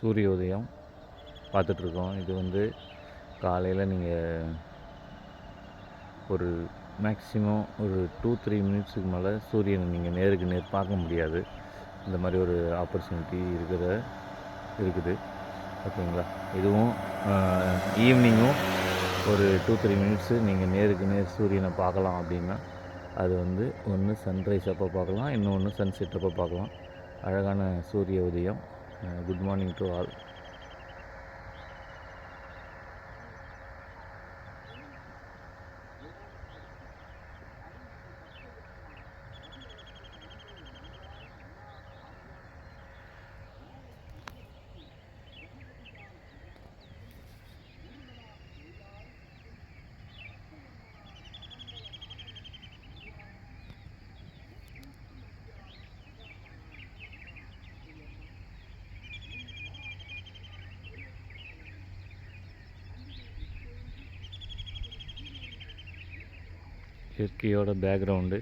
சூரிய உதயம் பார்த்துட்ருக்கோம். இது வந்து காலையில் நீங்கள் ஒரு மேக்ஸிமம் ஒரு 2-3 மினிட்ஸுக்கு மேலே சூரியனை நீங்கள் நேருக்கு நேர் பார்க்க முடியாது. இந்த மாதிரி ஒரு ஆப்பர்ச்சுனிட்டி இருக்குது. ஓகேங்களா? இதுவும் ஈவினிங்கும் ஒரு 2-3 மினிட்ஸு நீங்கள் நேருக்கு நேர் சூரியனை பார்க்கலாம் அப்படின்னா அது வந்து ஒன்று சன்ரைஸ் அப்போ பார்க்கலாம், இன்னொன்று சன்செட் அப்போ பார்க்கலாம். அழகான சூரிய உதயம். Good morning to all. இயற்கையோட பேக்ரவுண்டு,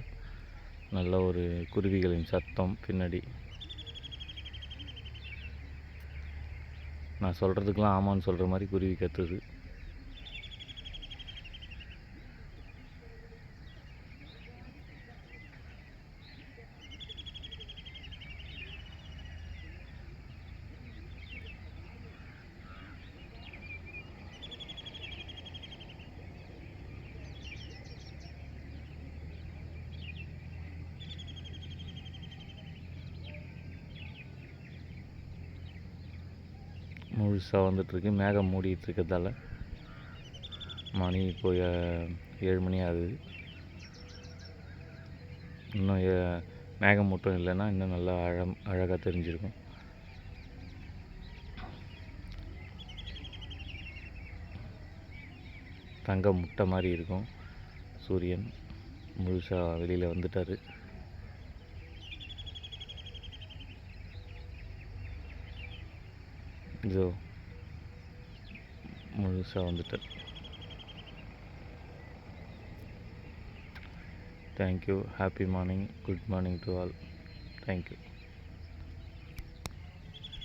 நல்ல ஒரு குருவிகளின் சத்தம் பின்னாடி. நான் சொல்கிறதுக்கெலாம் ஆமான்னு சொல்கிற மாதிரி குருவி கத்துது. முழுசாக வந்துட்டுருக்கு. மேகம் மூடிட்டுருக்கிறதால மணி இப்போ 7 மணி ஆகுது. இன்னும் மேகம் மட்டும் இல்லைன்னா இன்னும் நல்லா அழகாக தெரிஞ்சிருக்கும். தங்க முட்டை மாதிரி இருக்கும். சூரியன் முழுசாக வெளியில் வந்துட்டார். இதோ முழுசாக வந்துட்டார். Thank you. Happy morning. Good morning to all. Thank you.